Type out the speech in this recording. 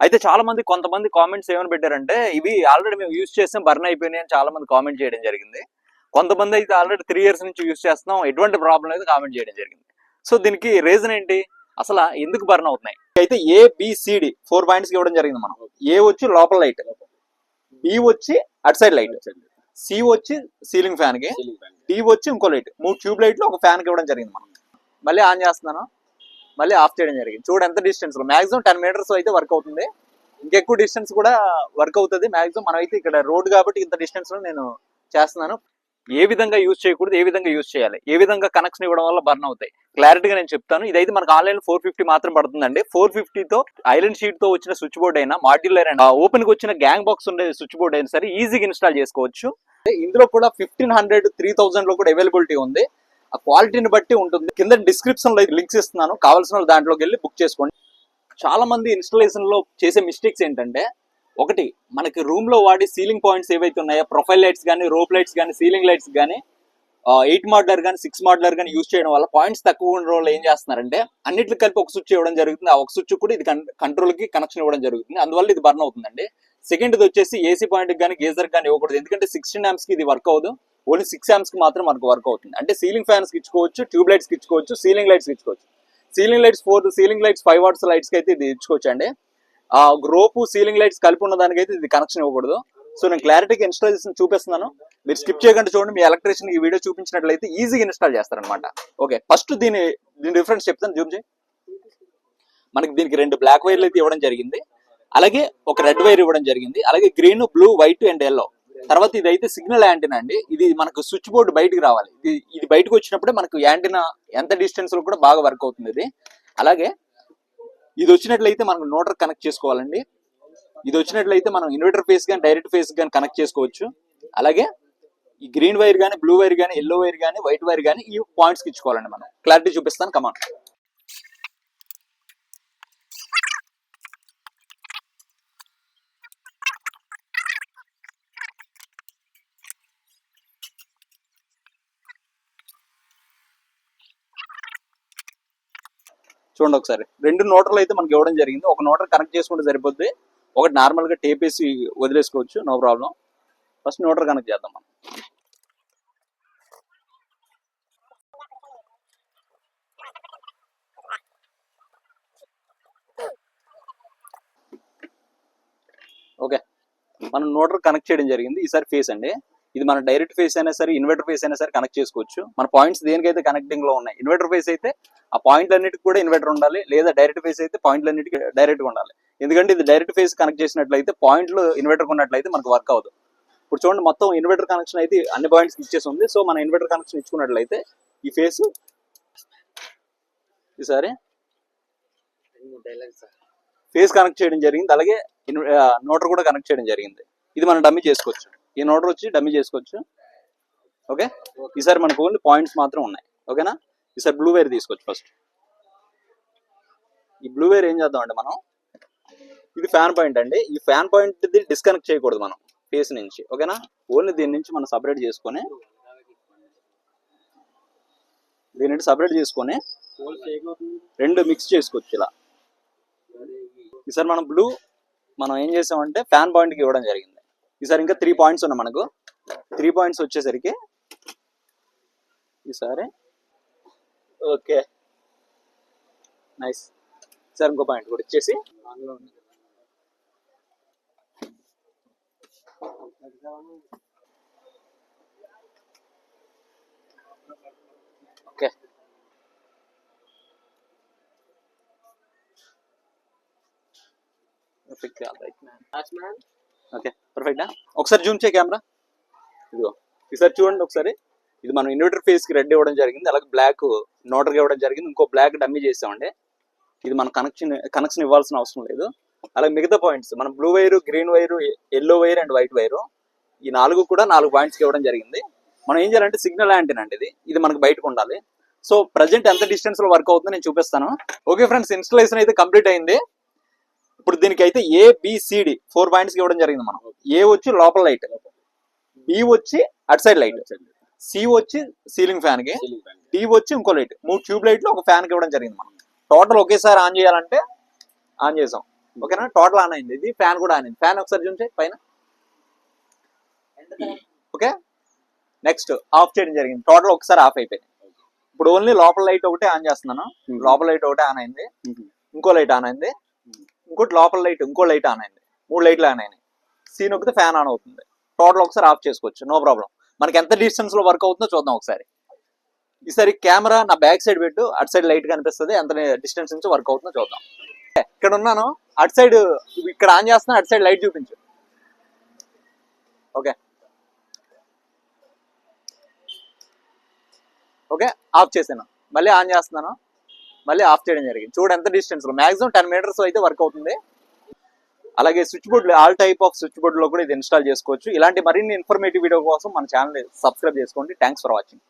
అయితే చాలా మంది కొంతమంది కామెంట్స్ ఏమని పెట్టారంటే ఇవి ఆల్రెడీ మేము యూజ్ చేసాం బర్న్ అయిపోయినాయి అని చాలా మంది కామెంట్ చేయడం జరిగింది. కొంతమంది అయితే ఆల్రెడీ 3 years నుంచి యూజ్ చేస్తున్నాం, ఎటువంటి ప్రాబ్లం లేదు కామెంట్ చేయడం జరిగింది. సో దీనికి రీజన్ ఏంటి, అసలు ఎందుకు బర్న్ అవుతున్నాయి? అయితే ABCD 4 పాయింట్స్ ఇవ్వడం జరిగింది. మనం ఏ వచ్చి లోపల లైట్, బి వచ్చి అట్ సైడ్ లైట్, సి వచ్చి సీలింగ్ ఫ్యాన్ కి, డి వచ్చి ఇంకో లైట్, 3 ట్యూబ్ లైట్లు ఒక ఫ్యాన్ కి ఇవ్వడం జరిగింది. మనం మళ్ళీ ఆన్ చేస్తున్నాను, మళ్ళీ ఆఫ్ చేయడం జరిగింది. చూడండి ఎంత డిస్టెన్స్ లో, మాక్సిమం 10 meters అయితే వర్క్ అవుతుంది. ఇంకెక్కువ డిస్టెన్స్ కూడా వర్క్ అవుతుంది మాక్సిమం. మనం అయితే ఇక్కడ రోడ్ కాబట్టి ఇంత డిస్టెన్స్ లో నేను చేస్తున్నాను. ఏ విధంగా యూజ్ చేయకూడదు, ఏ విధంగా యూజ్ చేయాలి, ఏ విధంగా కనెక్షన్ ఇవ్వడం వల్ల బర్న్ అవుతాయి క్లారిటీగా నేను చెప్తాను. ఇదైతే మనకు ఆన్లైన్ 450 మాత్రం పడుతుందండి. 450 తో ఐరన్ షీట్ తో వచ్చిన స్విచ్ బోర్డ్ అయినా, మాడ్యులర్ అయినా, ఓపెన్ కి వచ్చిన గ్యాంగ్ బాక్స్ ఉండే స్విచ్ బోర్డ్ అయినా సరే ఈజీగా ఇన్స్టాల్ చేసుకోవచ్చు. ఇందులో కూడా 1500, 3000 లో కూడా అవైలబిలిటీ ఉంది. ఆ క్వాలిటీని బట్టి ఉంటుంది. కింద డిస్క్రిప్షన్ లో లింక్స్ ఇస్తున్నాను, కావాల్సిన వాళ్ళు దాంట్లోకి వెళ్ళి బుక్ చేసుకోండి. చాలా మంది ఇన్స్టాలేషన్ లో చేసే మిస్టేక్స్ ఏంటంటే, ఒకటి మనకి రూమ్ లో వాడి సీలింగ్ పాయింట్స్ ఏవైతే ఉన్నాయో, ప్రొఫైల్ లైట్స్ కానీ, రోప్ లైట్స్ కానీ, సీలింగ్ లైట్స్ కానీ, 8 మోడ్యులర్ కానీ 6 మోడ్యులర్ కానీ యూజ్ చేయడం వల్ల పాయింట్స్ తక్కువ ఉన్న రోజులు ఏం చేస్తున్నారంటే అన్నిటికి కలిపి ఒక స్విచ్ ఇవ్వడం జరుగుతుంది. ఆ ఒక స్విచ్ కూడా ఇది కంట్రోల్ కి కనెక్షన్ ఇవ్వడం జరుగుతుంది. అందువల్ల ఇది బర్న్ అవుతుందండి. సెకండ్ వచ్చేసి ఏసీ పాయింట్ కానీ గేజర్ కానీ ఇవ్వకూడదు. ఎందుకంటే 16 amps కి ఇది వర్క్ అవ్వదు, ఓన్లీ 6 amps కి మాత్రం మనకు వర్క్ అవుతుంది. అంటే సీలింగ్ ఫ్యాన్స్ కి ఇచ్చుకోవచ్చు, ట్యూబ్ లైట్స్ కి ఇచ్చుకోవచ్చు, సీలింగ్ లైట్స్ కి ఇచ్చుకోవచ్చు. Ceiling lights 4, ceiling lights 5 watts lights కి అయితే ఇది ఇచ్చుకోవచ్చు అండి. ఆ రోపు సీలింగ్ లైట్స్ కలిపి ఉన్న దానికైతే ఇది కనెక్షన్ ఇవ్వకూడదు. సో నేను క్లారిటీగా ఇన్స్టాలేషన్ చూపిస్తున్నాను, మీరు స్కిప్ చేయకుండా చూడండి. మీ ఎలక్ట్రీషియన్ ఈ వీడియో చూపించినట్లయితే ఈజీగా ఇన్స్టాల్ చేస్తారనమాట. ఓకే, ఫస్ట్ దీని డిఫరెన్స్ చెప్తాను, జూమ్ చేయి. మనకి దీనికి 2 బ్లాక్ వైర్లు అయితే ఇవ్వడం జరిగింది, అలాగే ఒక రెడ్ వైర్ ఇవ్వడం జరిగింది, అలాగే green, blue, white and yellow. తర్వాత ఇది అయితే సిగ్నల్ యాంటీనా అండి. ఇది మనకు స్విచ్ బోర్డు బయటకు రావాలి. ఇది బయటకు వచ్చినప్పుడే మనకు యాంటీనా ఎంత డిస్టెన్స్ లో కూడా బాగా వర్క్ అవుతుంది ఇది. అలాగే ఇది వచ్చినట్లయితే మనం నోటర్ కనెక్ట్ చేసుకోవాలండి. ఇది వచ్చినట్లయితే మనం ఇన్వర్టర్ ఫేస్ కానీ డైరెక్ట్ ఫేస్ కానీ కనెక్ట్ చేసుకోవచ్చు. అలాగే ఈ గ్రీన్ వైర్ కానీ, బ్లూ వైర్ కానీ, ఎల్లో వైర్ కానీ, వైట్ వైర్ కానీ ఈ పాయింట్స్కి ఇచ్చుకోవాలండి. మనం క్లారిటీ చూపిస్తాను, కమాన్. చూడండి ఒకసారి, 2 నోటర్లు అయితే మనకి ఇవ్వడం జరిగింది. ఒక నోటర్ కనెక్ట్ చేసుకుంటే సరిపోద్ది, ఒకటి నార్మల్ గా టేప్ వేసి వదిలేసుకోవచ్చు, నో ప్రాబ్లం. ఫస్ట్ నోటర్ కనెక్ట్ చేద్దాం మనం. ఓకే, మనం నోటర్ కనెక్ట్ చేయడం జరిగింది. ఈసారి ఫేస్ అండి, ఇది మన డైరెక్ట్ ఫేస్ అయినా సరే, ఇన్వర్టర్ ఫేస్ అయినా సరే కనెక్ట్ చేసుకోవచ్చు. మన పాయింట్స్ దేనికైతే కనెక్టింగ్ లో ఉన్నాయి, ఇన్వర్టర్ ఫేస్ అయితే ఆ పాయింట్లన్నిటికి కూడా ఇన్వర్టర్ ఉండాలి, లేదా డైరెక్ట్ ఫేస్ అయితే పాయింట్లన్నిటికీ డైరెక్ట్ గా ఉండాలి. ఎందుకంటే ఇది డైరెక్ట్ ఫేస్ కనెక్ట్ చేసినట్లయితే పాయింట్లు ఇన్వర్టర్ ఉన్నట్లయితే మనకు వర్క్ అవ్వదు. ఇప్పుడు చూడండి, మొత్తం ఇన్వర్టర్ కనెక్షన్ అయితే అన్ని పాయింట్స్ ఇచ్చేసి ఉంది. సో మన ఇన్వర్టర్ కనెక్షన్ ఇచ్చుకున్నట్లయితే ఈ ఫేస్ ఈసారి ఫేస్ కనెక్ట్ చేయడం జరిగింది, అలాగే నోటర్ కూడా కనెక్ట్ చేయడం జరిగింది. ఇది మనం డమ్మీ చేసుకోవచ్చు, ఈ నోటర్ వచ్చి డమ్మీ చేసుకోవచ్చు. ఓకే, ఈసారి మనకు ఓన్లీ పాయింట్స్ మాత్రం ఉన్నాయి. ఓకేనా, ఈసారి బ్లూ వైర్ తీసుకోవచ్చు. ఫస్ట్ ఈ బ్లూ వైర్ ఏం చేద్దాం అంటే, మనం ఇది ఫ్యాన్ పాయింట్ అండి. ఈ ఫ్యాన్ పాయింట్ డిస్కనెక్ట్ చేయకూడదు మనం ఫేస్ నుంచి. ఓకేనా, ఓన్లీ దీని నుంచి మనం సపరేట్ చేసుకొని, దీని నుంచి సపరేట్ చేసుకొని 2 మిక్స్ చేసుకోవచ్చు ఇలా. ఈసారి మనం బ్లూ మనం ఏం చేసామంటే ఫ్యాన్ పాయింట్కి ఇవ్వడం జరిగింది. ఈసారి ఇంకా 3 పాయింట్స్ ఉన్నాయి మనకు. 3 పాయింట్స్ వచ్చేసరికి ఈసారి ఓకే నైస్. ఈసారి ఇంకో పాయింట్ కూడా ఇచ్చేసి ఓకే, ఓకే పర్ఫెక్టా. ఒకసారి జూమ్ చేయ కెమెరా. ఇదిగో ఈసారి చూడండి ఒకసారి, ఇది మనం ఇన్వర్టర్ ఫేస్ కి రెడ్ ఇవ్వడం జరిగింది, అలాగే బ్లాక్ నోటర్ ఇవ్వడం జరిగింది, ఇంకో బ్లాక్ డమ్మీ చేసామండి. ఇది మన కనెక్షన్ ఇవ్వాల్సిన అవసరం లేదు. అలాగే మిగతా పాయింట్స్ మనం blue wire, green wire, yellow wire and white wire, ఈ 4 కూడా 4 పాయింట్స్కి ఇవ్వడం జరిగింది. మనం ఏం చేయాలంటే సిగ్నల్ యాంటీనా అండి, ఇది మనకు బయటకు ఉండాలి. సో ప్రజెంట్ ఎంత డిస్టెన్స్ లో వర్క్ అవుతుందో నేను చూపిస్తాను. ఓకే ఫ్రెండ్స్, ఇన్స్టాలేషన్ అయితే కంప్లీట్ అయింది. ఇప్పుడు దీనికి అయితే ABCD 4 పాయింట్స్కి ఇవ్వడం జరిగింది. మనం ఏ వచ్చి లోపల లైట్, బి వచ్చి అట్ సైడ్ లైట్, సి వచ్చి సీలింగ్ ఫ్యాన్ కి, డి వచ్చి ఇంకో లైట్, 3 ట్యూబ్ లైట్లు ఒక ఫ్యాన్ కి ఇవ్వడం జరిగింది. మనం టోటల్ ఒకేసారి ఆన్ చేయాలంటే ఆన్ చేసాం. ఓకేనా, టోటల్ ఆన్ అయింది. ఇది ఫ్యాన్ కూడా ఆన్ అయింది. ఫ్యాన్ ఒకసారి చూంచే పైన. ఓకే, నెక్స్ట్ ఆఫ్ చేయడం జరిగింది. టోటల్ ఒకసారి ఆఫ్ అయిపోయింది. ఇప్పుడు ఓన్లీ లోపల లైట్ ఒకటే ఆన్ చేస్తున్నాను. లోపల లైట్ ఒకటే ఆన్ అయింది, ఇంకో లైట్ ఆన్ అయింది, ఇంకోటి లోపల లైట్ ఇంకో లైట్ ఆన్ అయింది, 3 లైట్లు ఆన్ అయినాయి. సీన్ నొక్కితే ఫ్యాన్ ఆన్ అవుతుంది. టోటల్ ఒకసారి ఆఫ్ చేసుకోవచ్చు, నో ప్రాబ్లం. మనకి ఎంత డిస్టెన్స్ లో వర్క్ అవుతుందో చూద్దాం ఒకసారి. ఈసారి కెమెరా నా బ్యాక్ సైడ్ పెట్టు, అటు సైడ్ లైట్ కనిపిస్తుంది, ఎంత డిస్టెన్స్ నుంచి వర్క్ అవుతుందో చూద్దాం. ఇక్కడ ఉన్నాను, అటు సైడ్ ఇక్కడ ఆన్ చేస్తున్నా, అటు సైడ్ లైట్ చూపించు. ఓకే ఓకే, ఆఫ్ చేసాను, మళ్ళీ ఆన్ చేస్తున్నాను, మళ్ళీ ఆఫ్ చేయడం జరిగింది. చూడు ఎంత డిస్టెన్స్ లో, మాక్సిమం 10 మీటర్స్ అయితే వర్క్ అవుతుంది. అలాగే switch board, all type off switch board లో కూడా ఇది ఇన్స్టాల్ చేసుకోవచ్చు. ఇలాంటి మరిన్ని ఇన్ఫర్మేటివ్ వీడియో కోసం మన ఛానల్ సబ్స్క్రైబ్ చేసుకోండి. Thanks for watching.